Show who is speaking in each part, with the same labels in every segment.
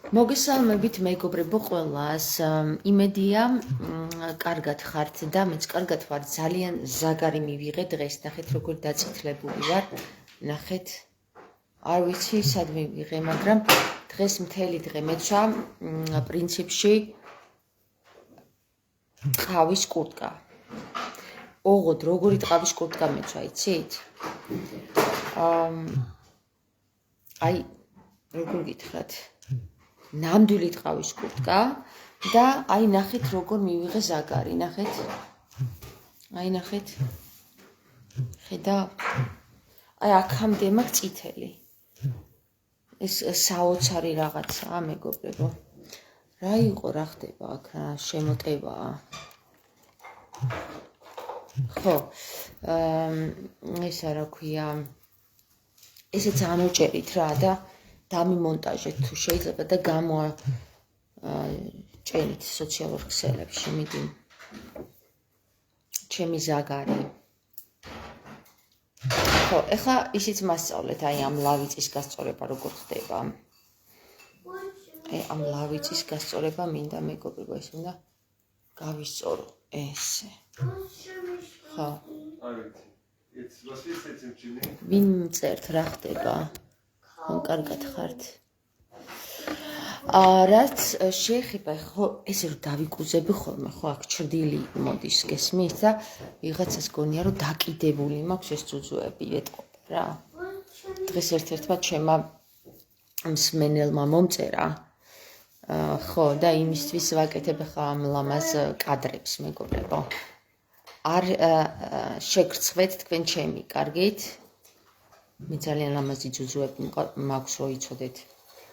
Speaker 1: მოგესალმებით მეგობრებო ყველას. იმედია კარგად ხართ და მეც კარგად ვარ. ძალიან ზაგარი მივიღე დღეს. ნახეთ როგორ დაწითლებული ვარ. ნახეთ. არ ვიცი სად მივიღე, მაგრამ დღეს მთელი დღე მეცვა პრინციპში ტყავის კურტკა. ოღონდ როგორი ტყავის კურტკა მეცვა, იცით? აი როგორ გითხრათ? ნამდვილი ტყავის კურტკა და აი ნახეთ როგორ მივიღე ზაგარი, ნახეთ. აი ნახეთ. ხედავთ? აი აქამდე მაქვს წითელი. ეს საოცარი რაღაცაა, მეგობრებო. რა იყო, რა ხდება აქ, რა შემოტევაა. ხო, ესა რა ქვია, ესეც ამოჭერით რა და დამიმონტაჟეთ თუ შეიძლება და გამოაჭენით სოციალურ ქსელებში, მიდი. ჩემი ზაგარი. ხო, ეხლა ისიც მასწავლეთ, აი ამ ლავიწის გასწორება როგორ ხდება. აი ამ ლავიწის გასწორება მინდა მეგობრებო, ეს უნდა გავისწორო ესე. ხო. ვინ წერთ რა ხდება? ხომ კარგად ხართ? რაც შეეხება ხო ესე რომ დავიკუზები ხოლმე ხო აქ ჩრდილი მოდის გესმის და ვიღაცას გონია რომ დაკიდებული მაქვს ეს ძუძუები ეტყობ რა. დღეს ერთ-ერთმა ჩემმა მსმენელმა მომწერა ხო და იმისთვის ვაკეთებ ხა ამ ლამაზ კადრებს მეგობრებო. არ შეგრცხვეთ თქვენ ჩემი, კარგით? მე ძალიან ლამაზი ძუძუები მაქვს რო იცოდეთ.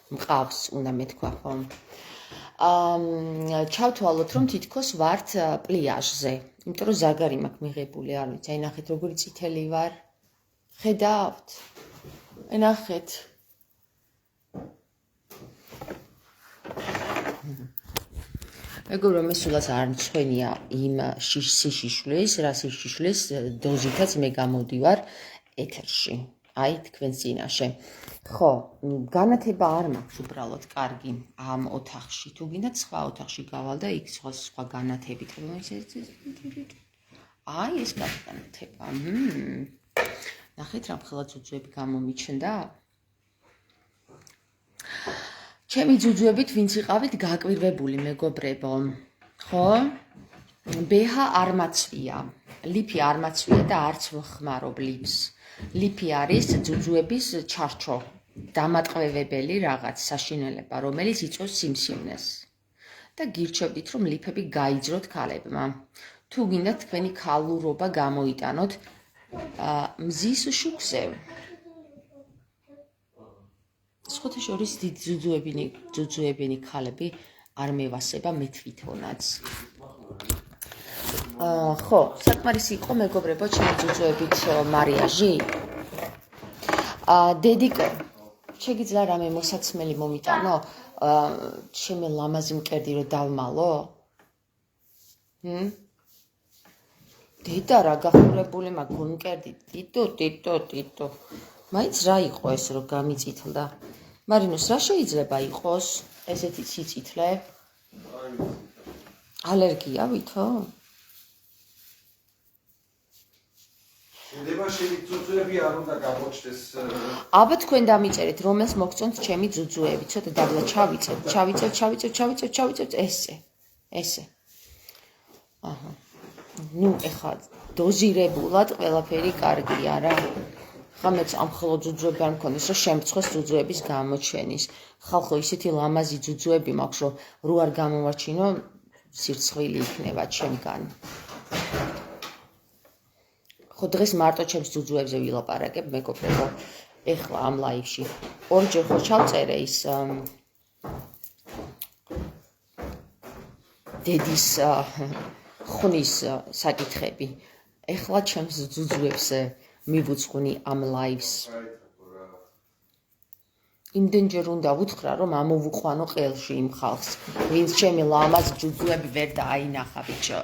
Speaker 1: მყავს უნდა მეთქვა ხომ. ჩავთვალოთ რომ თითქოს ვართ პლიაჟზე, იმიტომ რომ ზაგარი მაქვს მიღებული, არ ვიცი, აი ნახეთ როგორი წითელი ვარ. ხედავთ? აი ნახეთ. მეგობრებო, მე სულაც არ მცვენია იმ სიშიშვლის, რა სიშიშვლის დოზითაც მე გამოდივარ ეთერში. აი თქვენს წინაშე. ხო, განათება არ მაქვს უბრალოდ კარგი ამ ოთახში. თუ გინდათ სხვა ოთახში გავალ და იქ სხვა განათებით. აი ეს განათება. ნახეთ რა მხოლოდ ძუძუები გამომიჩნდა. ჩემი ძუძუებით ვინც იყავით გაკვირვებული მეგობრებო. ხო? ბეჰა არ მაცვია. ლიფი არ მაცვია და არც ვხმარობ ლიფს. ლიფი არის ძუძუების ჩარჩო, დამატყევებელი რაღაც საშინელება, რომელიც იწვევს სიმსივნეს. და გირჩევდით, რომ ლიფები გაიძროთ ქალებმა. თუ გინდათ თქვენი ქალურობა გამოიტანოთ მზის შუქზე. სხვათა შორის დიდ ძუძუებინი ქალები არ მევასება მე თვითონაც. ხო, საკმარისი იყო მეგობრებო ჩემი ძუძუებით მარიაჟი. დედიკო, შეგიძლია რამე მოსაცმელი მომიტანო? ჩემი ლამაზი მკერდი რო დავმალო? დედა რა გახურებული მაქვს მკერდი? ტიტო. მაინც რა იყო ეს რო გამიწითლდა? მარინოს რა შეიძლება იყოს ესეთი სიწითლე? ალერგია ვითო?
Speaker 2: დება შენი ძუძუები არ უნდა გამოჩნდეს.
Speaker 1: აბა თქვენ დამიწერეთ რომელს მოგწონთ ჩემი ძუძუები. ცოტა დაბლა ჩავიწევ ესე. აჰა. ნუ ეხლა დოზირებულად ყველაფერი კარგია რა. ხა მეც ამ ხოლო ძუძუები არ მქონდეს რომ შემწხვეს ძუძუების გამოჩენის. ხალხო ისეთი ლამაზი ძუძუები მაქვს რომ რო არ გამოვარჩინო სირცხვილი იქნება ჩემგან. ხო დღეს მარტო ჩემს ძუძუებზე ვილაპარაკებ მეგობრებო. ეხლა ამ ლაივში ორჯერ ხო ჩავწერე ის დედის ხნის საკითხები. ეხლა ჩემს ძუძუებს მივუძღვნი ამ ლაივს. იმდენჯერ უნდა ვუთხრა რომ ამოვუყვანო ყელში იმ ხალხს, ვინც ჩემი ლამაზ ძუძუები ვერ დააინახა ბიჭო.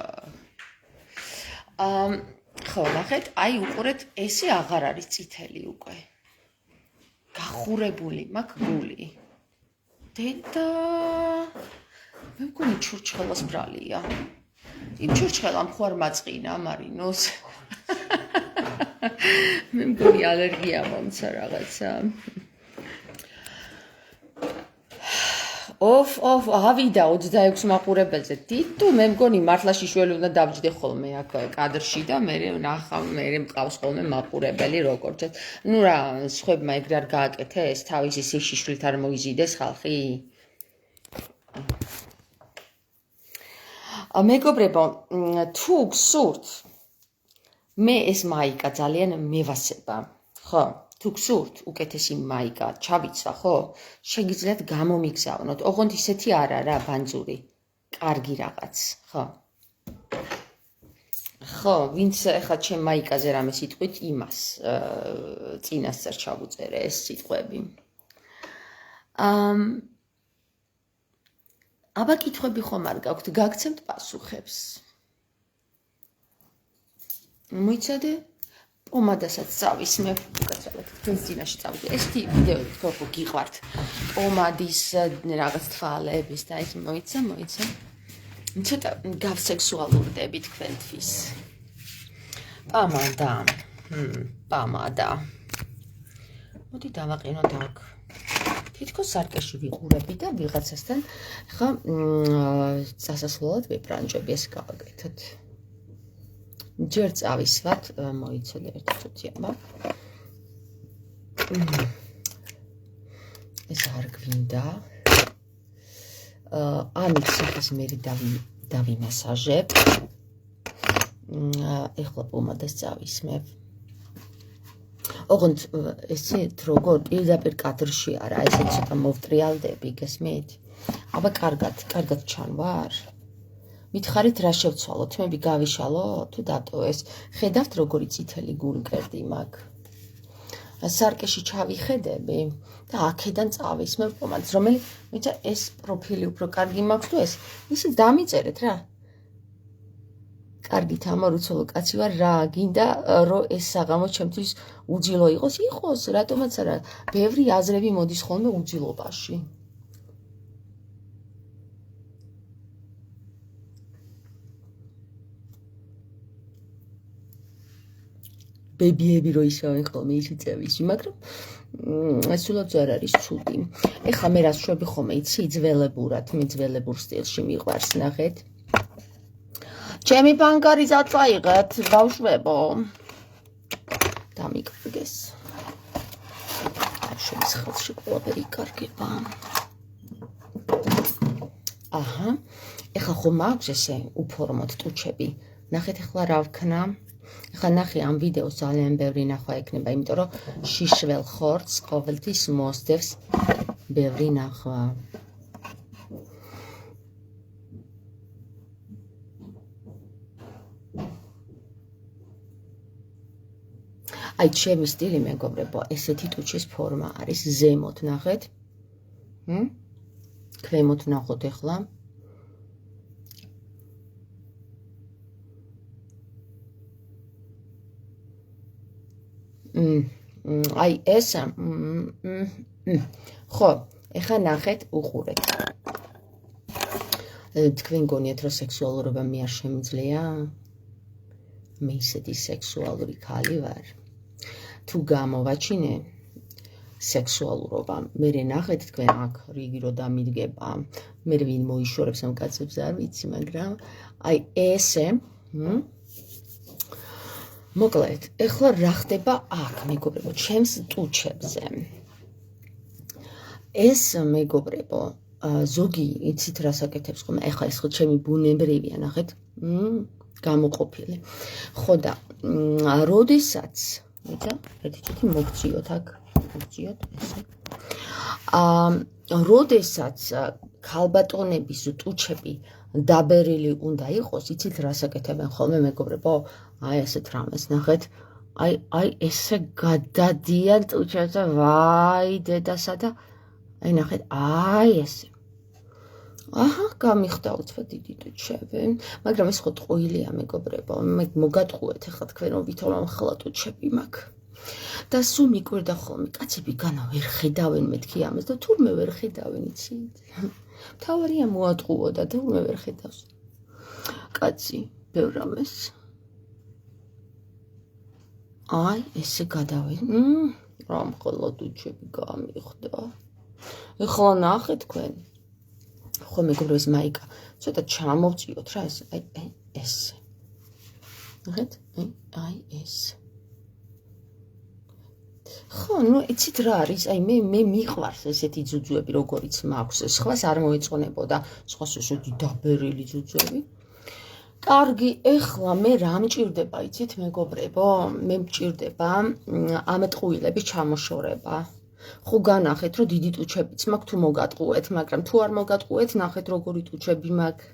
Speaker 1: ხო, ნახეთ, აი უყურეთ, ესე აღარ არის წითელი უკვე. გახურებული მაქვს გული. დედა მე მგონი ჩურჩხელას ბრალია. იმ ჩურჩხელამ ხო არ მაწყინა მარინოს. მე მგონი ალერგია მომცა რაღაცა. ავიდა 26 მაყურებელზე. თითო მე მგონი მართლა შიშველი უნდა დავჯდე ხოლმე აქ კადრში და მე მყავს ხოლმე მაყურებელი როგორც. ნუ რა, სხვებმა ეგრე არ გააკეთეს, თავისი სიშიშვლით არ მოიზიდეს ხალხი. მეგობრებო, თუ გსურთ, მე ეს მაიკა ძალიან მევასება, ხო? თუ გსურთ, უკეთესი მაიკა ჩავიცვა, ხო? შეგიძლიათ გამომიგზავნოთ. ოღონდ ისეთი არა რა, ბანძური. კარგი რაღაც, ხო? ხო, ვინც ახლა ჩემ მაიკაზე რამე სიტყვით, იმას წინასწარ ჩავუწერე ეს სიტყვები. აბა კითხვები ხომ არ გაქვთ, გაგცემთ პასუხებს. მოიცადე? პომადასაც წავისმებ, უკაცრავად თქვენს წინაშე წავიდე. ეს ვიდეო თქო გიყვართ. პომადის რაღაც თვალების და ეს მოიცა. ცოტა გავსექსუალურდები თქვენთვის. პამადა. მოდი დავაყენოთ აქ. თითქოს სარკეში ვიყურები და ვიღაცასთან ხა სასასვლელად ვებრანჭები, ეს გავაკეთოთ. ჯერ წავისვათ, მოიცადე ერთი წუთი აბა. ეს არ გვინდა. ამით სახეს მე დავიმასაჟებ. ეხლა პომადას წავისმებ. ოღონდ ესეთ როგორ პირდაპირ კადრში არა, ესე ცოტა მოვტრიალდები, გესმით? აბა კარგად ჩანვარ? მითხარით რა შევცვალოთ, მე გავიშალო თუ დატო ეს. ხედავთ როგორი წითელი გულმკერდი მაქვს. სარკეში ჩავიხედები და აქედან წავისმებ პომადას, რომელიც მიცა ეს პროფილი უფრო კარგი მაქვს თუ ეს. ისე დამიწერეთ რა. კარგით ამორუცოლო კაცი ვარ, რა გინდა რომ ეს საღამო ჩემთვის უძილო იყოს? იყოს, რატომაც არა. ბევრი აზრები მოდის ხოლმე უძილობაში. ბებიები რო ისავენ ხოლმე ისი წევისი, მაგრამ სულაც არ არის ცუდი. ეხლა მე რას შვები ხოლმე, იცი, ძველებურად, მე ძველებურ სტილში მიყვარს, ნახეთ. ჩემი ბანკარი წაიღეთ, ბავშვებო. დამიკარგეს. შენს ხელში ყველაფერი იკარგება. აჰა, ეხლა ხომ მაქვს ესე უფორმოდ ტუჩები. ნახეთ ეხლა რა ვქნა. ეხლა ნახე ამ ვიდეოს ძალიან ბევრი ნახვა ექნება, იმიტომ რომ შიშველ ხორცს ყოველთვის მოსდევს ბევრი ნახვა. აი ჩემი სტილი მეგობრებო, ესეთი ტუჩის ფორმა არის, ზემოთ ნახეთ. ქვემოთ ნახოთ ეხლა. აი ეს ხო, ეხლა ნახეთ, უყურეთ. თქვენ გონიათ რომ სექსუალურობა მე არ შემიძლია? მე ისეთი სექსუალური ქალი ვარ. თუ გამოვაჩინე სექსუალურობა, მე ნახეთ თქვენ აქ რიგი რო დამიდგება, მე ვინ მოიშორებს ამ კაცებს არ ვიცი, მაგრამ აი ესე მოკლედ, ეხლა რა ხდება აქ, მეგობრებო, ჩემს ტუჩებზე. ეს მეგობრებო, ზოგი იცით რას აკეთებს ხოლმე, ეხლა ეს ხო ჩემი ბუნებრივია, ნახეთ, გამოყოფილი. ხო და როდესაც, იცი, ერთი ჩუთი მოგწიოთ აქ, მოგწიოთ ესე. როდესაც ქალბატონების ტუჩები დაბერილი უნდა იყოს, იცით რას აკეთებენ ხოლმე, მეგობრებო? აი ესეთ რამეს ნახეთ. აი ესე გადადიან ტუჩებზე, ვაი დედასა და აი ნახეთ, აი ესე. აჰა, გამიხდა უცბად დიდი ტუჩები, მაგრამ ეს ხო ტყუილია, მეგობრებო. მე მოგატყუეთ ახლა თქვენ ვითომ ამ ხლა ტუჩები მაქვს. და სულ მიკვირდა ხოლმე, კაცები განა ვერ ხედავენ მეთქი ამას და თურმე ვერ ხედავენ, იცით? მთავარია მოატყუოდა და თურმე ვერ ხედავს. კაცი, ბევრ რამეს. აი, ესე გადავენ. რამ ხოლო დუჩები გამიხდა. ეხლა ნახე თქვენ. ხო მეგობრებს მაიკა, ცოტა ჩამოვწიოთ რა ეს, აი ესე. ნახეთ? აი ეს. ხო, ნუ იცით რა არის, აი მე მიყვარს ესეთი ძუძუები, როგორიც მაქვს. სხვას არ მოეწონებოდა, სხვას ესეთი დაბერილი ძუძუები. კარგი, ეხლა მე რა მჭირდება, იცით მეგობრებო? მე მჭირდება ამ ტყუილების ჩამოშორება. ხო განახეთ, რომ დიდი ტუჩებიც მაქვს თუ მოგატყუეთ, მაგრამ თუ არ მოგატყუეთ, ნახეთ როგორი ტუჩები მაქვს.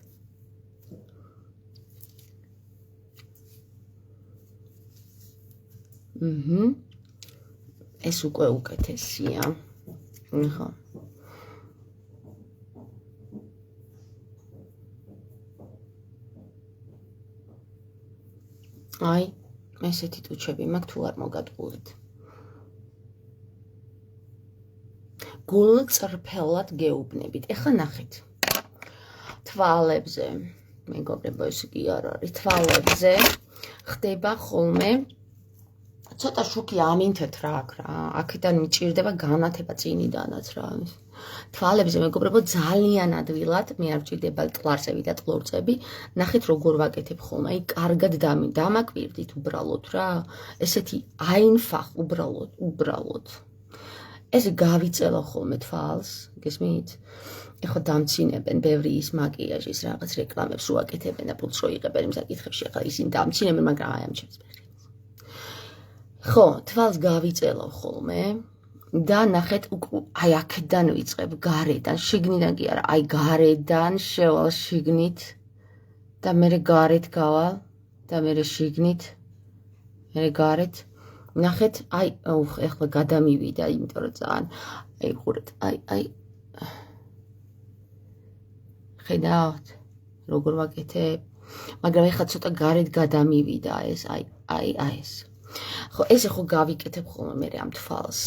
Speaker 1: ეს უკვე უკეთესია. ხო. აი, ესეთი ტუჩები მაქვს თუ არ მოგატყუეთ. გულწრფელად გეუბნებით. ეხლა ნახეთ. თვალებზე, მეგობრებო, ეს კი არ არის, თვალებზე ხდება ხოლმე ცოტა შუქი ამინთეთ რა აქ რა. აქედან მიჭირდება განათება წინიდანაც რა. თვალებზე მეგობრებო ძალიან ადვილად მე არ მჭირდება ტლარსები და ტლორწები. ნახეთ როგორ ვაკეთებ ხოლმე. აი კარგად დამაკვირდით უბრალოდ რა. ესეთი აინფახ უბრალოდ. ეს გავიწელო ხოლმე თვალს, გესმით? ეხლა დამცინებენ ბევრი ის მაკიაჟის რაღაც რეკლამებს უაკეთებენ და ფულს რო იღებენ იმ საკითხებში. ახლა ისინი დამცინებენ, მაგრამ აი ამ ჩემს ხო, თვალს გავიწელო ხოლმე და ნახეთ აი აქედან ვიწყებ გარედან, შიგნიდან კი არა, აი გარედან შევალ შიგნით და მე გარეთ გავალ და მე შიგნით, მე გარეთ. ნახეთ, აი, ეხლა გადამივიდა, იმიტომ რომ ძალიან აი ყურეთ, აი ხედავთ, როგორ ვაკეთებ, მაგრამ ეხლა ცოტა გარეთ გადამივიდა ეს, აი ეს. ხო, ესე ხო გავიკეთებ ხოლმე მე ამ თვალს.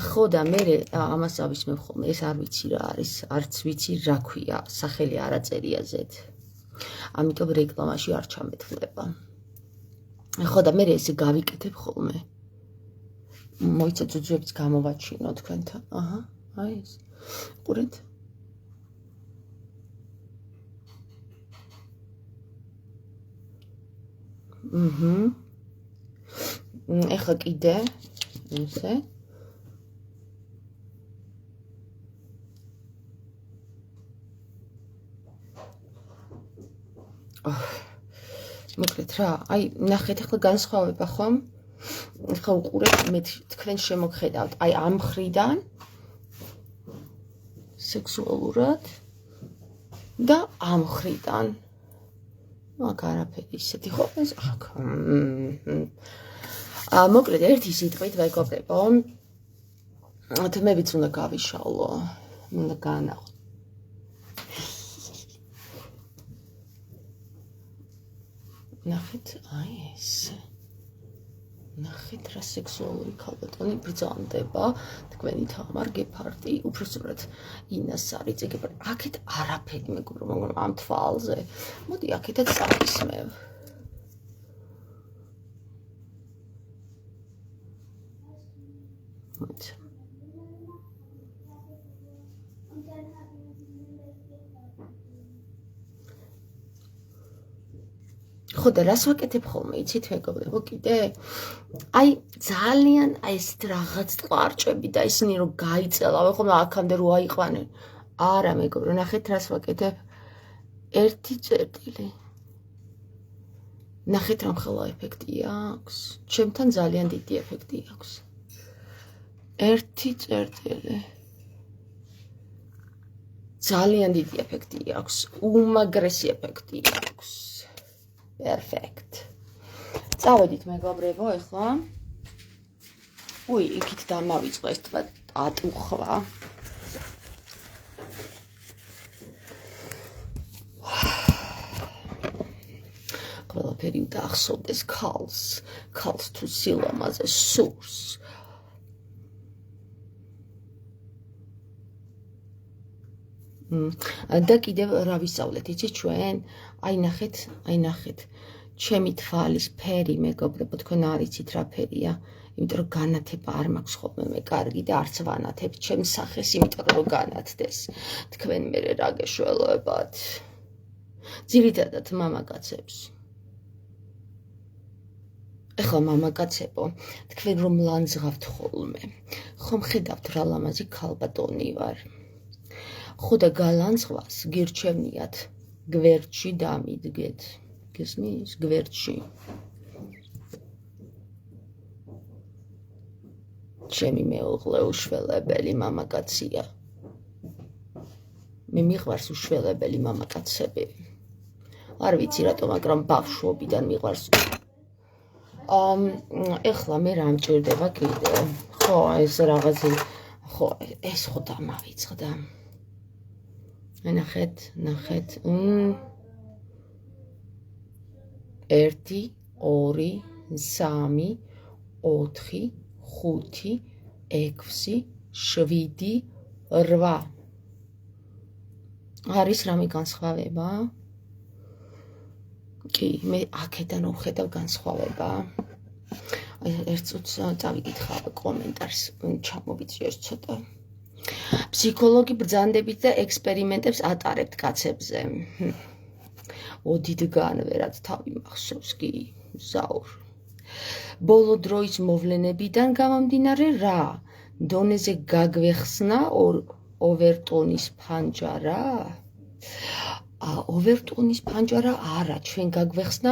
Speaker 1: ხო და მე ამას ავისმევ ხოლმე, ეს არ ვიცი რა არის, არც ვიცი რა ქვია, სახელი არ აწერია ზედ. ამიტომ რეკლამაში არ ჩამეთვლება. ხო და მე ესე გავიკეთებ ხოლმე. მოიცა ძუძუებიც გამოვაჩინო თქვენთან. აჰა, აი ეს. ყურეთ. ეხლა კიდე ესე. მოკლედ რა, აი ნახეთ ახლა განსხვავება ხომ? ახლა უყურეთ მე თქვენ შემოგხედავთ, აი ამ მხრიდან სექსუალურად და ამ მხრიდან. აქ არაფერი ისეთი ხო ეს აქ. მოკლედ ერთი სიტყვით ვეგობრებო. თმებიც უნდა გავიშალო. უნდა განაყო. ნახეთ, აი ეს. ნახეთ რა სექსუალური ქალბატონი ბრძანდება, თქვენი თამარ გეფარდი, უბრალოდ ინას არის ეგეპარ. აქეთ არაფერი მეგობრო, მაგრამ ამ თვალზე. მოდი აქეთაც წავისმევ. მოდი. ხო და რას ვაკეთებ ხოლმე, იცით მეგობრებო, კიდე? აი ძალიან აი ესეთ რაღაც ტყარჭები და ისინი რომ გაიწელავენ ხოლმე აქამდე რო აიყვანენ. არა მეგობრო, ნახეთ რას ვაკეთებ. ერთი წერტილი. ნახეთ რა მხოლო ეფექტი აქვს. ჩემთან ძალიან დიდი ეფექტი აქვს. ერთი წერტილი. ძალიან დიდი ეფექტი აქვს. უმაგრესი ეფექტი აქვს. Perfect. წავედით მეგობრებო, ეხლა. იქით დამავიწყო ეს თქვა ატუხვა. ყველაფერი უნდა ახსოვდეს ქალს თუ სილამაზე სურს. და კიდევ რა ვისწავლეთ, იცით ჩვენ? აი ნახეთ. ჩემი თვალის ფერი, მეგობრებო, თქვენ არ იცით რა ფერია, იმიტომ რომ განათება არ მაქვს ხოლმე მე კარგი და არც ვანათებ ჩემს სახეს, იმიტომ რომ განათდეს. თქვენ მერე რა გეშველებათ? ძირითადად მამაკაცებს. ეხლა მამაკაცებო, თქვენ რომ ლანძღავთ ხოლმე, ხომ ხედავთ რა ლამაზი ქალბატონი ვარ. ხო და გალანძღვას გირჩევნიათ გვერდში დამიდგეთ. გესმის? გვერდში. ჩემი მეუღლე უშველებელი მამაკაცია. მე მიყვარს უშველებელი მამაკაცები. არ ვიცი რატომ, მაგრამ ბავშვობიდან მიყვარს. ეხლა მე რა მჭირდება კიდე? ხო, ეს რაღაცი, ხო, ეს ხო დამავიწყდა. ნახეთ. 1 2 3 4 5 6 7 8 არის რამე განსხვავება? კი, მე აქედან ვხედავ განსხვავება. ერთ წუთს წავიკითხავ კომენტარს, ჩამოვიწიოს ცოტა. ფსიქოლოგი ბრძანდებით და ექსპერიმენტებს ატარებთ კაცებზე. ოდითგან ვერად თავი მახსოვს კი, ზაურ. ბოლო დროის მოვლენებიდან გამომდინარე რა? დონეზე გაგვეხსნა ოვერტონის ფანჯარა? ოვერტონის ფანჯარა არა, ჩვენ გაგვეხსნა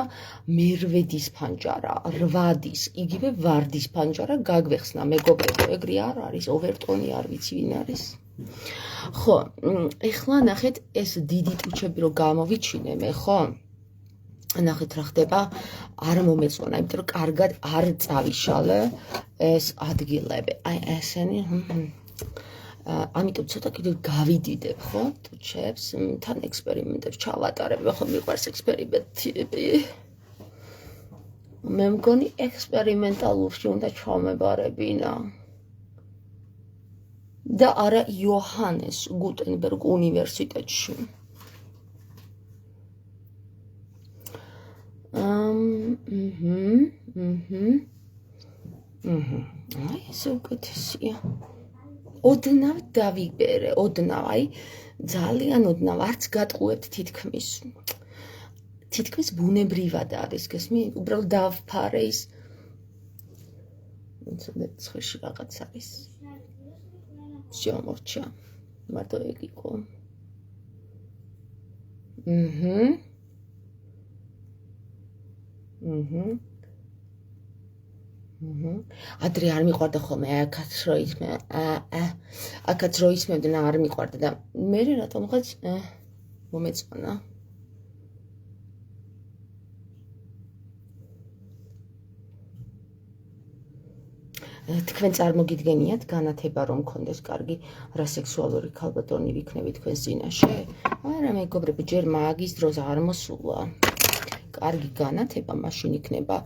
Speaker 1: მერვედის ფანჯარა, 8-ის, იგივე ვარდის ფანჯარა გაგვეხსნა, მეგობრებო, ეგრე არ არის, ოვერტონი არ ვიცი ვინ არის. ხო, ეხლა ნახეთ ეს დიდი ტუჩები რო გამოვიჩინე მე, ხო? ნახეთ რა ხდება, არ მომეწონა, იმიტომ რომ კარგად არ წავიშალე ეს ადგილები. აი ესენი ამიტომ ცოტა კიდევ გავიდიდებ, ხო, ტუჩებს, თან ექსპერიმენტებს ჩავატარებ, ხო, მიყვარს ექსპერიმენტები. მე მგონი ექსპერიმენტალურში უნდა ჩავმებარებინა. და არა იოჰანეს გუტენბერგ უნივერსიტეტში. აი, ესე უკეთესია. ოდნავ დავიბერე, აი, ძალიან ოდნავ, არც გატყუებთ თითქმის. თითქმის ბუნებრივად არის, გესმით? უბრალოდ დავფარე ის. ცოტა ცხეში რაღაც არის. შემორჩა. მარტო ეგ იყო. ადრე არ მიყვარდა ხოლმე აქაც რო ისმევდნენ არ მიყვარდა და მე რატომღაც მომეწონა. თქვენ წარმოგიდგენიათ განათება რომ მქონდეს კარგი რა სექსუალური ქალბატონი ვიქნები თქვენს წინაშე? არა მეგობრები, ჯერ მაგის დროს არ მოსულა. კარგი განათება მაშინ იქნება,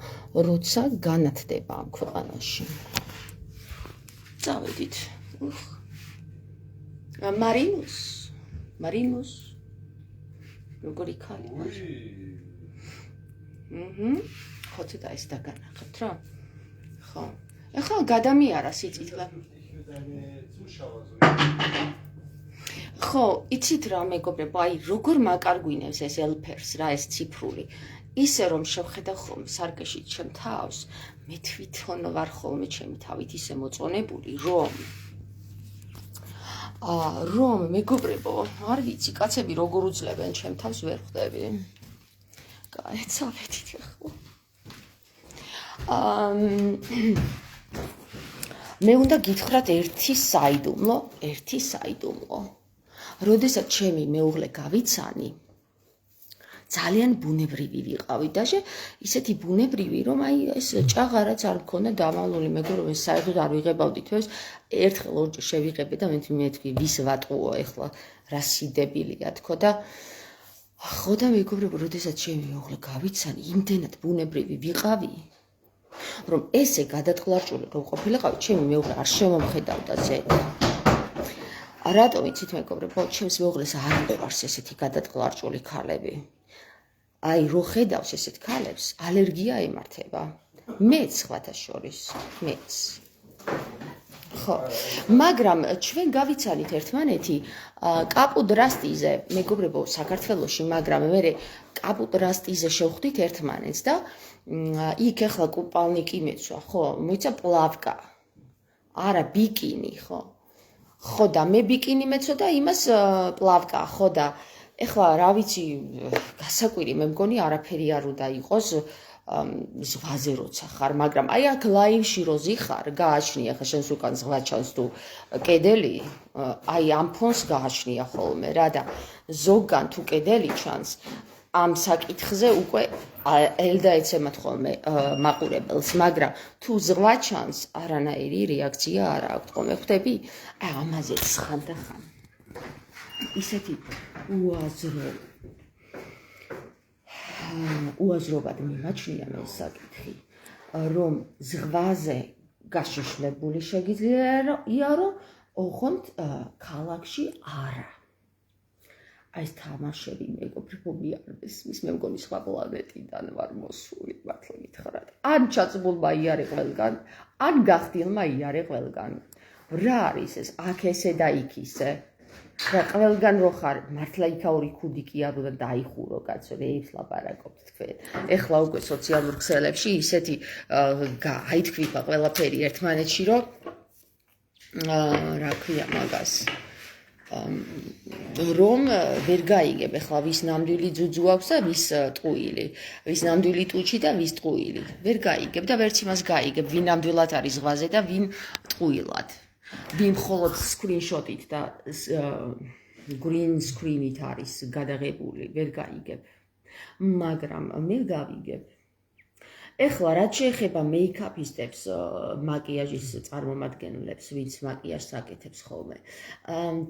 Speaker 1: როცა განათდება ამ ქვეყანაში. წავედით. მარინუს. როგორი ქალი ვარ? ხო, ცოტა ეს დაგანახეთ რა. ხო. ეხლა გადამიარა სიწითლე. ხო, იცით რა მეგობრებო, აი როგორ მაკარგვინებს ეს ელფერს რა ეს ციფრული. ისე რომ შევხედავ ხოლმე სარკეში ჩემ თავს, მე თვითონ ვარ ხოლმე ჩემი თავით ისე მოწონებული, რომ მეგობრებო, არ ვიცი, კაცები როგორ უძლებენ ჩემ თავს ვერ ხვდები. წავედით ახლა. მე უნდა გითხრათ ერთი საიდუმლო. როდესაც ჩემი მეუღლე გავიცანი, ძალიან ბუნებრივი ვიყავი და ისეთი ბუნებრივი, რომ აი ეს ჭაღარაც არ მქონდა დამალული, მეგობრებო, საერთოდ არ ვიღებავდით ეს, ერთხელ ორჯერ შევიღებე და მეთქი ვის ვატყუო ეხლა, რა სიდებილია თქო და ხო და მეგობრებო, როდესაც ჩემი მეუღლე გავიცანი, იმდენად ბუნებრივი ვიყავი, რომ ესე გადატყლარჭული რომ ყოფილიყავი, ჩემი მეუღლე არ შემომხედავდა ზედ. რატომ იცით მეგობრებო, ჩემს მეუღლეს არ მიყვარს ესეთი გადატყლარჭული ქალები. აი, რო ხედავს ესეთ ქალებს, ალერგია ემართება. მეც სხვათა შორის, მეც. ხო, მაგრამ ჩვენ გავიცანით ერთმანეთი კაპუდრასტიზე, მეგობრებო, საქართველოში, მაგრამ მე კაპუდრასტიზე შევხვდით ერთმანეთს და იქ ახლა კუპალნიკი მეცვა, ხო, მოიცა პლავკა. არა, ბიკინი, ხო. ხო და მე ბიკინი მეცვა და იმას პლავკა, ხო და ეხლა რა ვიცი, გასაკვირი, მე მგონი არაფერი არ უნდა იყოს ზღვაზე როცა ხარ, მაგრამ აი აქ ლაივში რო ზიხარ, გააჩნია ხა შენს უკან ზღვა ჩანს თუ კედელი, აი ამ ფონს გააჩნია ხოლმე რა და ზოგან თუ კედელი ჩანს, ამ საკითხზე უკვე ელდა ეცემათ ხოლმე მაყურებელს, მაგრამ თუ ზღვა ჩანს, არანაირი რეაქცია არ აქვს ხოლმე, ხვდები? აი ამაზეც ხანდახან ისეთი უაზრობად მიმაჩნია მე საკითხი, რომ ზღვაზე გაშიშლებული შეგიძლია რომ ოღონდ ქალაქში არა. აი ეს თამაშები მეგობრებო მიარდეს, მე მგონი სხვა პლანეტიდან ვარ მოსული, მართლა გითხრათ. ან ჩაწბულმა იარე ყველგან, ან გახდილმა იარე ყველგან. რა არის ეს? აქ ესე და იქ ისე. და ყველგან რო ხარ, მართლა იქაური ქუდი კი არ უნდა დაიხურო, კაცო, რეებს ლაპარაკობთ თქვენ. ეხლა უკვე სოციალურ ქსელებში ისეთი გაითქვიფა ყველაფერი ერთმანეთში, რომ რა ქვია მაგას. რომ ვერ გაიგებ ეხლა ვის ნამდვილი ძუძუ აქვს და ვის ტყუილი, ვის ნამდვილი ტუჩი და ვის ტყუილი. ვერ გაიგებ და ვერც იმას გაიგებ, ვინ ნამდვილად არის ზღვაზე და ვინ ტყუილად. ვინ მხოლოდ სკრინშოტით და green screen-ით არის გადაღებული, ვერ გაიგებ. მაგრამ მე გავიგებ. ეხლა რაც შეეხება მეიქაპისტებს, მაკიაჟის წარმომადგენლებს, ვინც მაკიაჟს აკეთებს ხოლმე.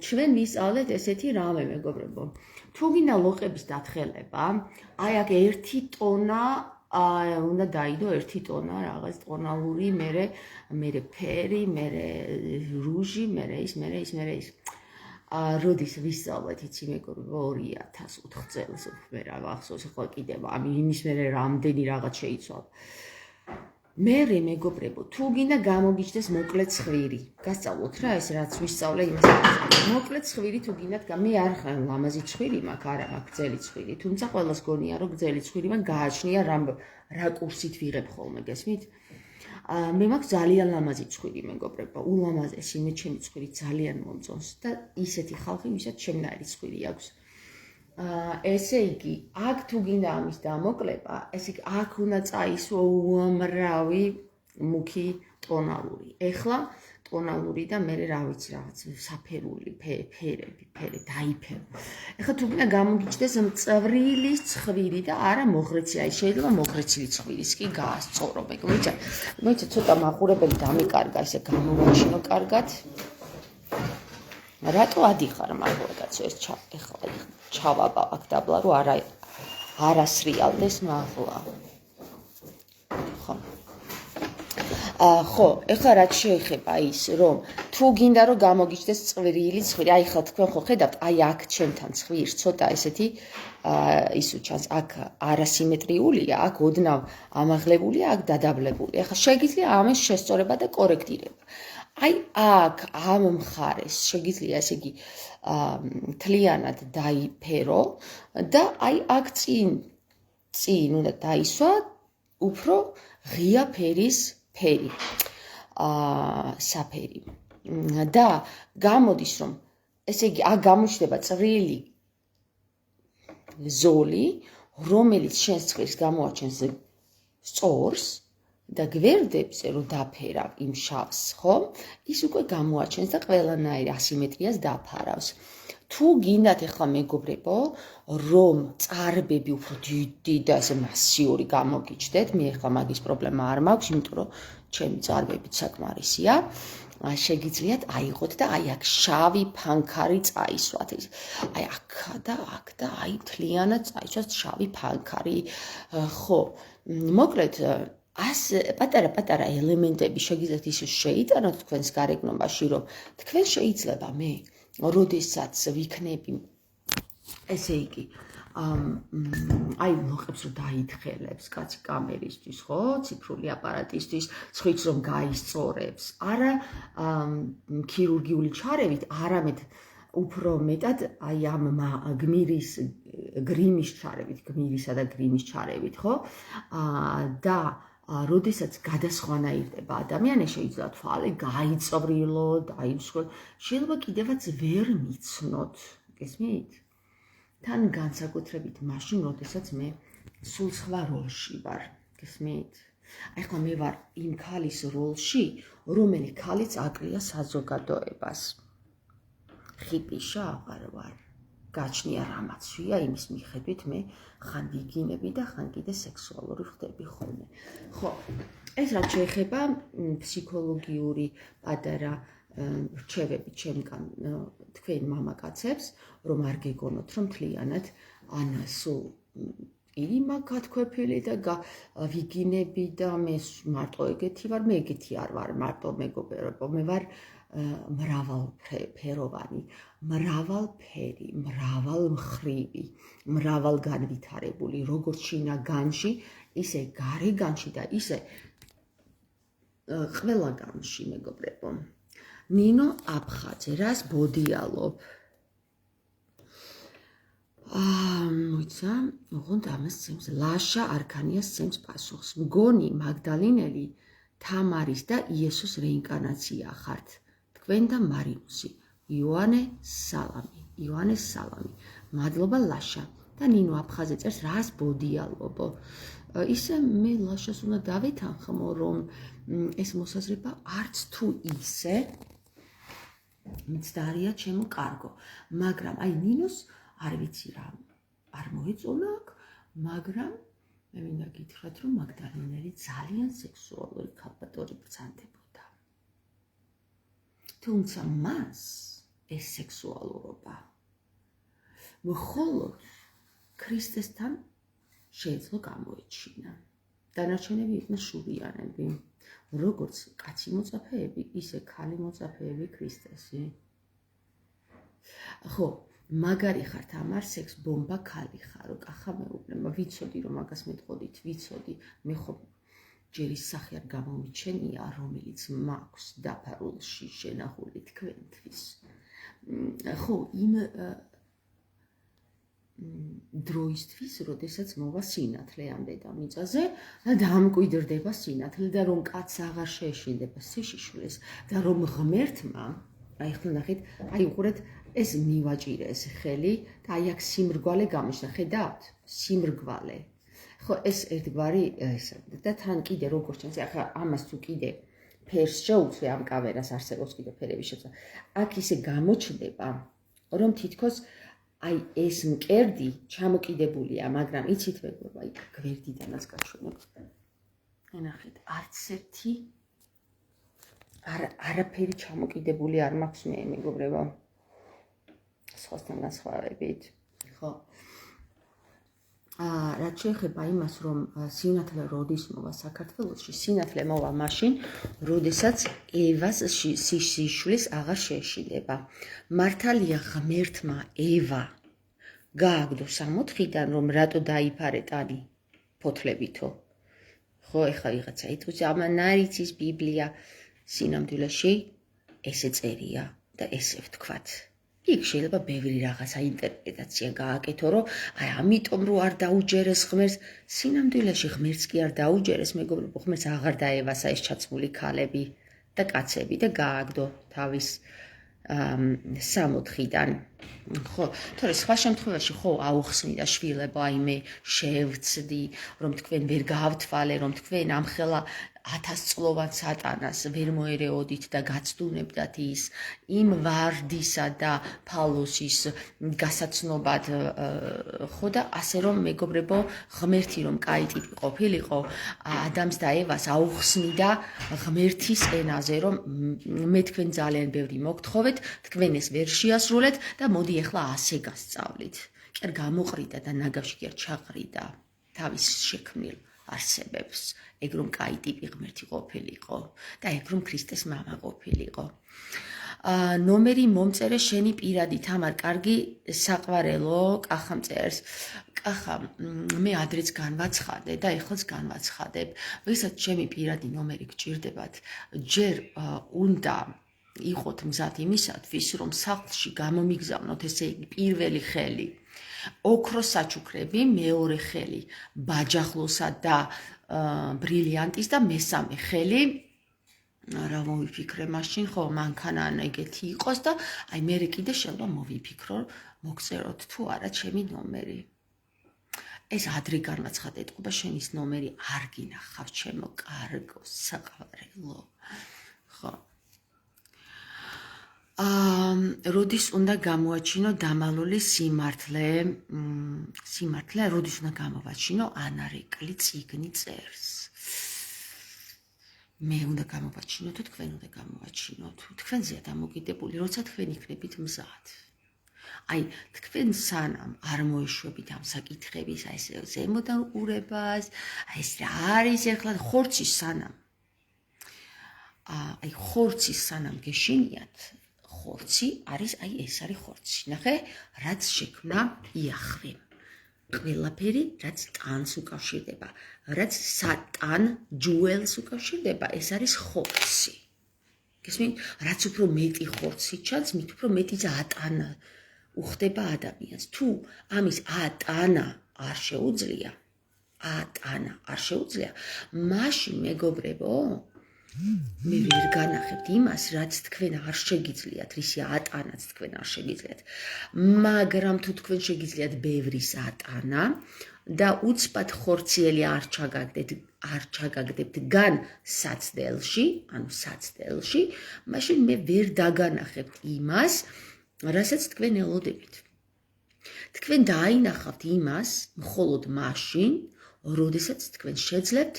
Speaker 1: ჩვენ ვისწავლეთ ესეთი რამე, მეგობრებო. თუ გინდა ლოყების დათხელება, აი აქ 1 ტონა უნდა დაიდო 1 ტონა რაღაც ტონალური, მერე ფერი, მერე რუჟი, მერე ის. როდის ვისწავლეთ იცი მეგობრებო 2004 წელს მე რა ვახსოვს ახლა კიდევ იმის მერე რამდენი რაღაც შეიცვალა. მერე მეგობრებო თუ გინდა გამოგიჩნდეს მოკლე ცხვირი, გასწავლოთ რა ეს რაც ვისწავლე იმას. მოკლე ცხვირი თუ გინდათ მე არ ხარ ლამაზი ცხვირი მაქვს, არა მაქვს გრძელი ცხვირი, თუმცა ყველას გონია რომ გრძელი ცხვირი მან გააჩნია რა კურსით ვიღებ ხოლმე, გესმით? მე მაქვს ძალიან ლამაზი ცხვირი მეგობრებო, ულამაზესი, მე ჩემი ცხვირი ძალიან მომწონს და ისეთი ხალხი ვისაც ჩემნაირი ცხვირი აქვს. ესე იგი, აქ თუ გინდა ამის დამოკლება, ესე იგი აქ უნდა წაისვო უამრავი მუქი ტონალური. ეხლა ტონალური და მე რა ვიცი რაღაც საფერული ფერები დაიფერო. ეხლა თუ გინდა გამოგიჩნდეს მწვრილი ცხვირი და არა მოღრეცი, აი შეიძლება მოღრეცილი ცხვირის კი გაასწორო. მოიცა ცოტა მაყურებელი დამიკარგა, ესე გამოვაჩინო კარგად. რატო ადიხარ მაღლა ეს ეხლა ჩავაბა აქ დაბლა რომ არასრიალდეს მაღლა. ხო, ეხლა რაც შეეხება ის, რომ თუ გინდა რომ გამოგიჩნდეს წვრილი ცხვირი, აი ხა თქვენ ხო ხედავთ, აი აქ ჩემთან ცხვირს ცოტა ესეთი ის უჩანს, აქ არასიმეტრიულია, აქ ოდნავ ამაღლებულია, აქ დადაბლებული. ეხლა შეგიძლია ამის შესწორება და კორექტირება. აი აქ ამ მხარეს შეგიძლია ესე იგი მთლიანად დაიფერო და აი აქ წინ უნდა დაისვა უფრო ღია ფერის ფერი, საფერი. და გამოდის რომ ესე იგი აქ გამოჩნდება წვრილი ზოლი, რომელიც შენს ცხვირს გამოაჩენს სწორს და გვერდებზე რომ დაფერავ იმ შავს, ხო? ის უკვე გამოაჩენს და ყველანაირ ასიმეტრიას დაფარავს. თუ გინდათ ეხლა მეგობრებო, რომ წარბები უფრო დიდი და ესე მასიური გამოგიჩნდეთ, მე ეხლა მაგის პრობლემა არ მაქვს, იმიტომ რომ ჩემი წარბებიც საკმარისია. შეგიძლიათ აიღოთ და აი აქ შავი ფანქარი წაისვათ. აი აქ და აი მთლიანად წაისვათ შავი ფანქარი. ხო, მოკლედ პატარა ელემენტები შეგიძლიათ ისე შეიტანოთ თქვენს გარეგნობაში, რომ თქვენ შეიძლება მე, როდესაც ვიქნები, ესე იგი, აი მოხებს რომ დაითხელებს კაცი კამერისთვის, ხო, ციფრული აპარატისთვის, ცხვირს რომ გაისწორებს, არა ქირურგიული ჩარევით, არამედ უფრო მეტად აი ამ გმირისა და გრიმის ჩარევით, ხო? და როდესაც გადასხვანაირდება ადამიანი, შეიძლება თვალე გაიწვრილო, დაიმსხვრილო, შეიძლება კიდევაც ვერ მიცნოთ, გესმით? თან განსაკუთრებით მაშინ, როდესაც მე სულ სხვა როლში ვარ, გესმით? აი ხლა მე ვარ იმ ქალის როლში, რომელი ქალიც აკლია საზოგადოებას. ხიპიშა აღარ ვარ. გაჩნია რამაცვია, იმის მიხედვით მე ხან ვიგინები და ხან კიდე სექსუალური ხდები ხოლმე. ხო, ეს რაც შეეხება ფსიქოლოგიური პატარა რჩევები ჩემგან თქვენ მამაკაცებს, რომ არ გეგონოთ, რომ მთლიანად ან სულ ირი მაქვს გათქვეფილი და ვიგინები და მე მარტო ეგეთი ვარ, მე ეგეთი არ ვარ, მარტო მეგობრებო, მე ვარ მრავალფეროვანი, მრავალფერი, მრავალმხრივი, მრავალგანვითარებული, როგორც შინაგანში, ისე გარეგანში და ისე ყველგანში, მეგობრებო. ნინო აფხაძე, რას ბოდიალობ? მოიცა, ოღონდ ამას ცემს, ლაშა არქანიას ცემს პასუხს. მგონი მაგდალინელი, თამარის და იესოს რეინკარნაცია ხართ. თქვენ და მარინუსი. იოანე სალამი. მადლობა ლაშა. და ნინო აფხაძე წერს, რას ბოდიალობო? ისე მე ლაშას უნდა დავითანხმო, რომ ეს მოსაზრება არც თუ ისე მცდარია ჩემო კარგო, მაგრამ აი ნინოს არ ვიცი რა არ მოეწონა აქ, მაგრამ მე მინდა გითხრათ, რომ მაგდალინელი ძალიან სექსუალური ქალბატონი ბრძანდებოდა. თუმცა მას ეს სექსუალურობა მხოლოდ ქრისტესთან შეეძლო გამოეჩინა. დანარჩენები იყვნენ შურიანები, როგორც კაცი მოწაფეები, ისე ქალი მოწაფეები ქრისტესი. ხო, მაგარი ხართ ამარ სექს ბომბა ქალი ხარო, კახა მეუბნება, ვიცოდი რომ მაგას მეტყოდით, ვიცოდი, მე ხო ჯერ ის სახე არ გამომიჩენია, რომელიც მაქვს დაფარულში შენახული თქვენთვის. ხო, იმ დროისთვის, როდესაც მოვა სინათლე ამ დედამიწაზე და დამკვიდრდება სინათლე და რომ კაცს აღარ შეეშინდება სიშიშვლეს და რომ ღმერთმა, აი ხლა ნახეთ, აი უყურეთ ეს მივაჭირეს ხელი და აი აქ სიმრგვალე გამოჩნდა, ხედავთ? სიმრგვალე. ხო, ეს ერთგვარი ესა და თან კიდე როგორც ჩანს, ახლა ამას თუ კიდე ფერს შეუცვლი ამ კამერას არსებობს კიდე ფერების შეცვლა. აქ ისე გამოჩნდება, რომ თითქოს აი ეს მკერდი ჩამოკიდებულია, მაგრამ იცით მეგობრებო, აი გვერდიდანაც გაჩვენებ. ნახეთ, არც ერთი არაფერი ჩამოკიდებული არ მაქვს მე, მეგობრებო. სხვასთან განსხვავებით, ხო. რაც შეეხება იმას, რომ სინათლე როდის მოვა საქართველოში, სინათლე მოვა მაშინ, როდესაც ევას სიშიშვლის აღარ შეეშინდება. მართალია ღმერთმა ევა გააგდო 64-დან, რომ რატო დაიფარე ტანი ფოთლებითო. ხო, ეხლა ვიღაცა იტყვის, ამან არ იცის ბიბლია, სინამდვილეში ესე წერია და ესე ვთქვათ. იქ შეიძლება ბევრი რაღაცა ინტერპრეტაცია გააკეთო, რომ აი ამიტომ რო არ დაუჯერეს ღმერთს, სინამდვილეში ღმერთს კი არ დაუჯერეს, მეგობრებო, ღმერთს აღარ დაევასა ეს ჩაცმული ქალები და კაცები და გააგდო თავის 64-დან. ხო, თორე სხვა შემთხვევაში ხო აუხსნიდა შვილებო, აი მე შევცდი, რომ თქვენ ვერ გავთვალე, რომ თქვენ ამხელა 1000 წლოვან სატანას ვერ მოერეოდით და გაცდუნებდათ ის იმ ვარდისა და ფალოსის გასაცნობად ხო და ასე რომ მეგობრებო ღმერთი რომ კაი ტიპი ყოფილიყო ადამს და ევას აუხსნიდა ღმერთის ენაზე რომ მე თქვენ ძალიან ბევრი მოგთხოვეთ თქვენ ეს ვერ შეასრულეთ და მოდი ახლა ასე გასწავლით კი არ გამოყრიდა და ნაგავში კი არ ჩაყრიდა თავის შექმნილ არსებებს ეგ რომ კაი ტიპი ღმერთი ყოფილიყო და ეგ რომ ქრისტეს მამა ყოფილიყო ნომერი მომწერე შენი პირადი თამარ კარგი საყვარელო კახამ წერს კახა მე ადრეც განვაცხადე და ეხლაც განვაცხადებ ვისაც ჩემი პირადი ნომერი გჭირდებათ ჯერ უნდა იყოთ მზად იმისათვის რომ სახლში გამომიგზავნოთ ესე იგი პირველი ხელი ოქროს საჩუქრები მეორე ხელი ბაჯახლოსა და ბრილიანტის და მესამე ხელი რა მოვიფიქრე მაშინ ხო მანქანა ეგეთი იყოს და აი მე კიდე შეიძლება მოვიფიქრო მოგწეროთ თუ არა ჩემი ნომერი ეს ადრე განვაცხადე ეთყობა შენის ნომერი არ გინახავ ჩემო კარგო საყვარელო ხო როდის უნდა გამოაჩინო დამალული სიმართლე როდის უნდა გამოვაჩინო ანა რეკლი წიგნი წერს მე უნდა გამოვაჩინო თუ თქვენ უნდა გამოვაჩინოთ თქვენზეა დამოკიდებული როცა თქვენ იქნებით მზად აი თქვენ სანამ არ მოეშვებით ამ საკითხების აი ეს ზემოდან ყურებას აი ეს რა არის ახლა ხორცის სანამ აი ხორცის სანამ გეშინიათ ხორცი არის აი ეს არის ხორცი ნახე რაც შექმნა იახვი ყველაფერი რაც ტანს უკავშირდება რაც სატან ჯუელს უკავშირდება ეს არის ხორცი გესმით რაც უფრო მეტი ხორცი ჩანს მით უფრო მეტი ატანა უხდება ადამიანს თუ ამის ატანა არ შეუძლია მაშინ მეგობრებო მე ვერ განახებთ იმას რაც თქვენ არ შეგიძლიათ რისი ატანაც თქვენ არ შეგიძლიათ მაგრამ თუ თქვენ შეგიძლიათ ბევრის ატანა და უცბად ხორციელი არ ჩაგაგდებთ გან საცდელში ანუ საცდელში მაშინ მე ვერ დაგანახებთ იმას რასაც თქვენ ელოდებით თქვენ დაინახავთ იმას მხოლოდ მაშინ როდესაც თქვენ შეძლებთ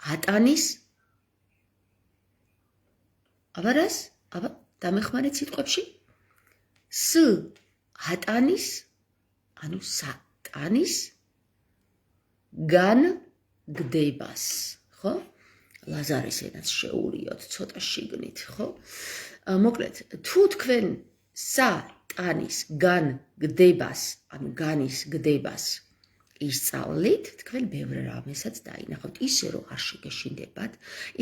Speaker 1: ატანის აბარას აბა დამეხმარეთ სიტყვებში ატანის ანუ სატანის განგდებას ხო ლაზარის ენაც შეურიოთ ცოტა შიგნით ხო მოკლედ თუ თქვენ სატანის განგდებას ანუ განის გდებას ისწავლით თქვენ ბევრ რამესაც დაინახავთ ისე რომ არ შეგეშინდებათ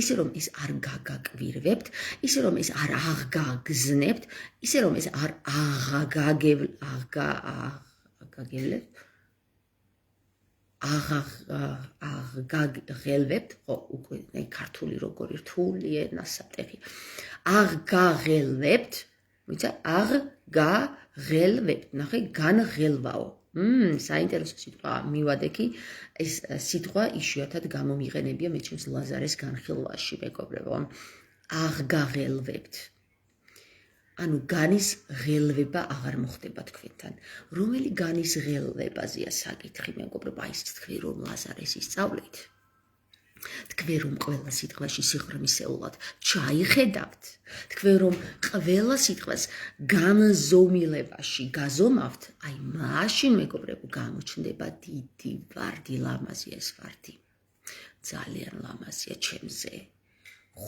Speaker 1: ისე რომ ეს არ გაგაკვირვებთ ისე რომ ეს არ აღგაგზნებთ ისე რომ ეს არ აღგაგელვებთ ხო უკვე ქართული როგორი რთული ენა სატეხი აღგაღელვებთ ვიცა აღგაღელვებთ ნახე განღელვაო საინტერესო სიტყვა მივადექი ეს სიტყვა იშვიათად გამომიყენებია მეჩემს ლაზარეს განხილვაში მეგობრებო აღგაღელვებთ ანუ განის ღელვება აღარ მოხდება თქვენთან რომელი განის ღელვებაზეა საკითხი მეგობრებო აი ეს თქვენ რომ ლაზარეს ისწავლეთ თქვენ რომ ყველა სიტყვაში სიღრმისეულად ჩაიხედავთ თქვენ რომ ყველა სიტყვას განზომილებაში გაზომავთ აი მაშინ მეგობრებო გამოჩნდება დიდი ვარდი ლამაზია ეს ვარდი ძალიან ლამაზია ჩემზე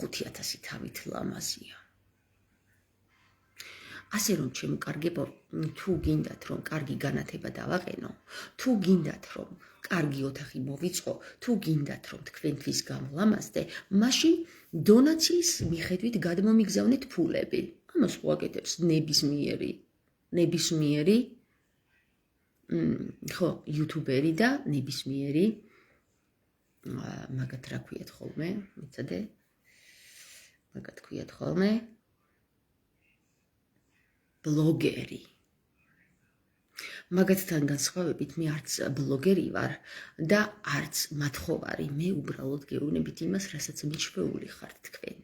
Speaker 1: 5000 თავით ლამაზია ასე რომ ჩემო კარგებო თუ გინდათ რომ კარგი განათება დავაყენო თუ გინდათ რომ კარგი ოთახი მოვიწყო თუ გინდათ რომ თქვენთვის გამლამაზდე მაშინ დონაციის მიხედვით გადმომიგზავნეთ ფულები ამას უაკეთებს ნებისმიერი ხო იუთუბერი და ნებისმიერი მაგათ რა ქვიათ ხოლმე მიცადე მაგათ ქვიათ ხოლმე ბლოგერი მაგათთან განსხვავებით მე არც ბლოგერი ვარ და არც მათხოვარი, მე უბრალოდ გეუბნებით იმას, რასაც მიჩვეული ხართ თქვენ.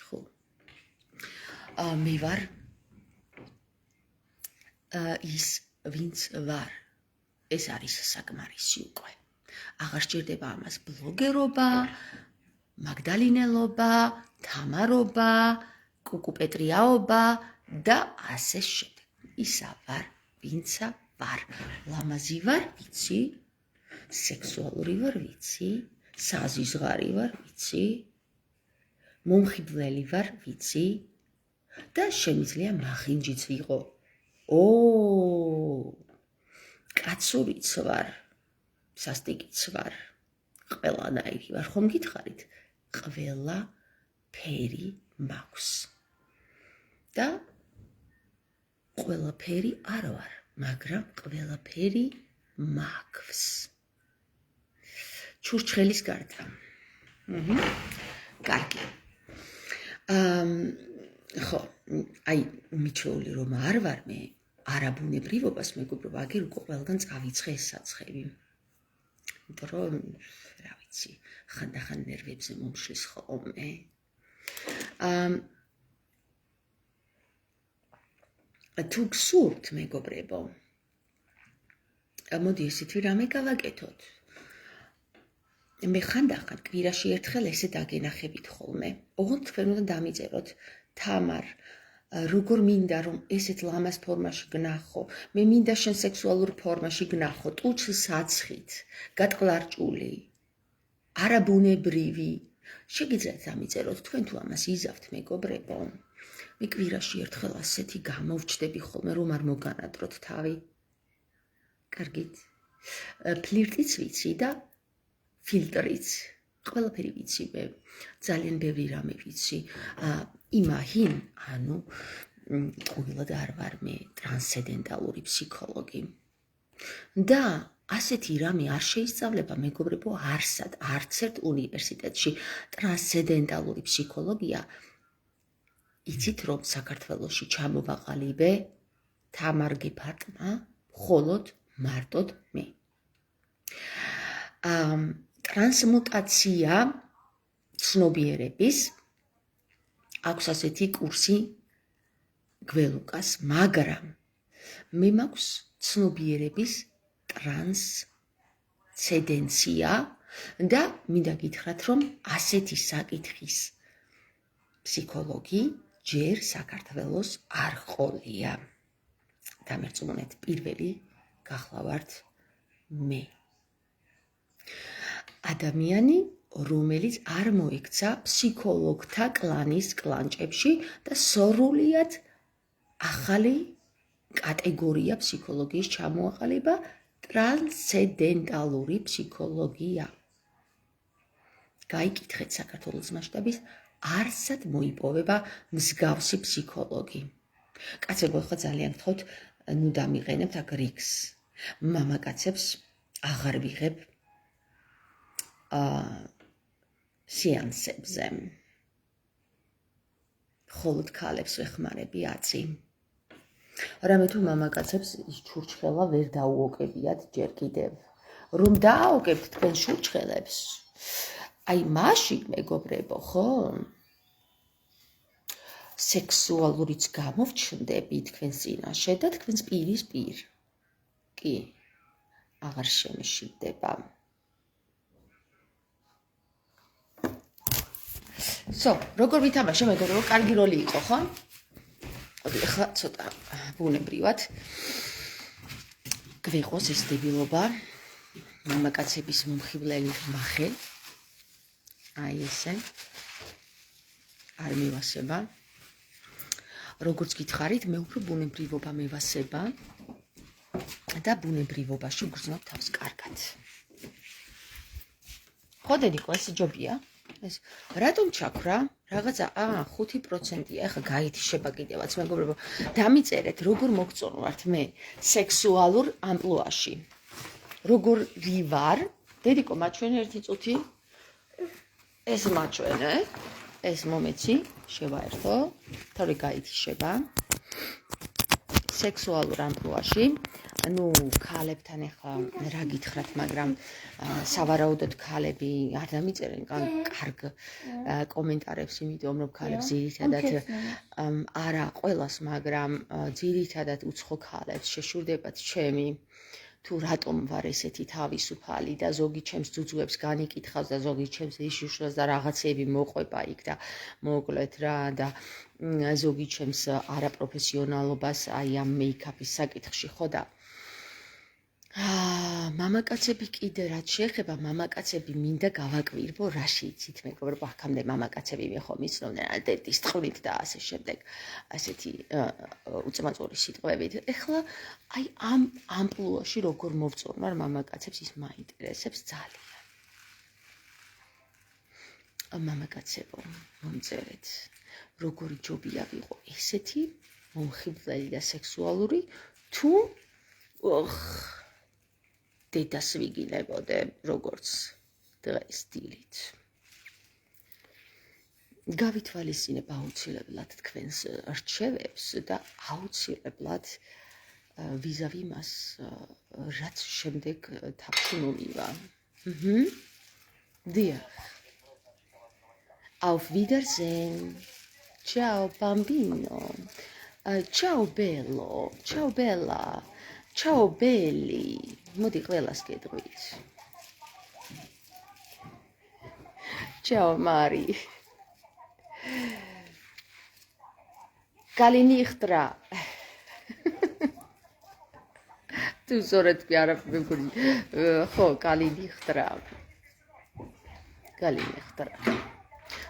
Speaker 1: ხო. მე ვარ ის ვინც ვარ. ეს არის საკმარისი უკვე. აღარ სჭირდება ამას ბლოგერობა, მაგდალინელობა, თამარობა, კუკუპეტრიაობა და ასე შემდეგ. ისა ვარ, ვინცა ვარ. ლამაზი ვარ, ვიცი, სექსუალური ვარ, ვიცი, საზიზღარი ვარ, ვიცი, მომხიბვლელი ვარ, ვიცი და შემიძლია მახინჯიც ვიყო. კაცურიც ვარ, სასტიკიც ვარ, ყველანაირი ვარ, ხომ გითხარით? ყველა ფერი მაქვს. და ყველაფერი არ ვარ, მაგრამ ყველაფერი მაქვს. ჩურჩხელის გარდა. კარგი. ხო, აი, მიჩვეული რომ არ ვარ მე, არაბუნებრივობას მეგობრებო, აგერ უკვე ყველგან წავიცხე ეს საცხები. იმიტომ რომ, რა ვიცი, ხანდახან ნერვებზე მომშლის ხოლმე. თუ გსურთ, მეგობრებო, მოდი ესეთი რამე გავაკეთოთ. მე ხანდახან კვირაში ერთხელ ესე დაგენახებით ხოლმე. ოღონდ თქვენ უნდა დამიწეროთ, თამარ, როგორ მინდა რომ ესეთ ლამაზ ფორმაში გნახო, მე მინდა შენ სექსუალურ ფორმაში გნახო, ტუჩ საცხით, გატყლარჭული, არაბუნებრივი. შეგიძლიათ დამიწეროთ, თქვენ თუ ამას იზავთ, მეგობრებო. მე კვირაში ერთხელ ასეთი გამოვჩდები ხოლმე, რომ არ მოგანადროთ თავი. კარგით? ფლირტიც ვიცი და ფილტრიც. ყველაფერი ვიცი მე. ძალიან ბევრი რამე ვიცი. იმაჰინ, ანუ ტყუილად არ ვარ მე ტრანსცენდენტალური ფსიქოლოგი. და ასეთი რამე არ შეისწავლება, მეგობრებო, არსად, არც ერთ უნივერსიტეტში. ტრანსცენდენტალური ფსიქოლოგია იცით რომ საქართველოში ჩამოვაყალიბე თამარ გეფარტმა, მხოლოდ მარტოდ მე. ტრანსმუტაცია ცნობიერების აქვს ასეთი კურსი გველუკას, მაგრამ მე მაქვს ცნობიერების ტრანსცენდენცია და მინდა გითხრათ რომ ასეთი საკითხის ფსიქოლოგი ჯერ საქართველოს არ ყოლია. დამერწმუნეთ, პირველი გახლავართ მე. ადამიანი, რომელიც არ მოიქცა ფსიქოლოგთა კლანის კლანჭებში და სრულიად ახალი კატეგორია ფსიქოლოგიის ჩამოაყალიბა ტრანსცენდენტალური ფსიქოლოგია. გაიკითხეთ საქართველოს მასშტაბის არსად მოიპოვება მსგავსი ფსიქოლოგი. კაცებო, ხო ძალიან გთხოვთ, ნუ დამიყენებთ აქ რიგს. მამაკაცებს აღარ ვიღებ სეანსებზე. მხოლოდ ქალებს ვეხმარები 10. რამე თუ მამაკაცებს ის ჩურჩხელა ვერ დაუოკებიათ ჯერ კიდევ. რომ დააოკებთ თქვენ ჩურჩხელებს, აი მაშინ მეგობრებო, ხო? სექსუალურიც გამოვჩნდები თქვენს წინაშე და თქვენს პირისპირ. კი, აღარ შემეშინდება. როგორ ვითამაშე მეგობრებო, კარგი როლი იყო, ხო? ეხლა ცოტა ბუნებრივად გვიყოს ეს დებილობა, მამაკაცების მომხიბვლელი მახე. აი ესე. არ მივასება. როგორც გითხარით, მე უფრო ბუნებრივობა მევასება და ბუნებრივობაში გრძნობ თავს კარგად. ხო, დედიკო, ეს ჯობია? ეს რატომ ჩაქრა? რაღაცა 5%-ია, ახლა გაითიშება კიდევაც, მეგობრებო. დამიწერეთ, როგორ მოგწონვართ მე სექსუალურ ამპლუაში. როგორ ვარ? დედიკო, მაჩვენე ერთი წუთი. ეს მაჩვენე. ეს მომეცი, შევაერთო, თავი გაითიშება. სექსუალურ ამპლუაში. ნუ ქალებთან ახლა რა გითხრათ, მაგრამ სავარაუდოდ ქალები არ დამიწერენ კარგ კომენტარებს, იმიტომ რომ ქალებს ძირითადად არა ყველას, მაგრამ ძირითადად უცხო ქალებს შეშურდებათ ჩემი თუ რატომ ვარ ესეთი თავისუფალი და ზოგი ჩემს ძუძუებს განიკითხავს და ზოგი ჩემს იშუშრას და რაღაცები მოყვება იქ და მოკლედ რა და ზოგი ჩემს არაპროფესიონალობას აი ამ მეიქაპის საკითხში ხო და მამაკაცები კიდე რაც შეეხება მამაკაცები მინდა გავაკვირვო რაში იცით მეგობრებო აქამდე მამაკაცები მე ხომ იცნობდნენ დედის წყლით და ასე შემდეგ ასეთი უწმაწური სიტყვებით ეხლა აი ამ ამპლუაში როგორ მოვწონვარ მამაკაცებს ის მაინტერესებს ძალიან მამაკაცებო მომწერეთ როგორი ჯობია ვიყო ესეთი მომხიბვლელი და სექსუალური თუ დედას ვიგინებოდე როგორც დღეს დილით. გავითვალისწინებ აუცილებლად თქვენს რჩევებს და აუცილებლად ვიზავი მას რაც შემდეგ თაფში მომივა. დიახ. Auf Wiedersehen. Ciao bambino. Ciao bello. Ciao bella. Ciao belli. მოდი ყველას გეტყვით. Ciao Mari. Kalinichtra. თუ ზორეთ კი არა მეგობრი. ხო, Kalinichtra. Kalinichtra.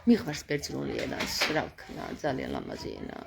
Speaker 1: მიყვარს ბერძნული ენას, რა ვქნა, ძალიან ლამაზი ენა.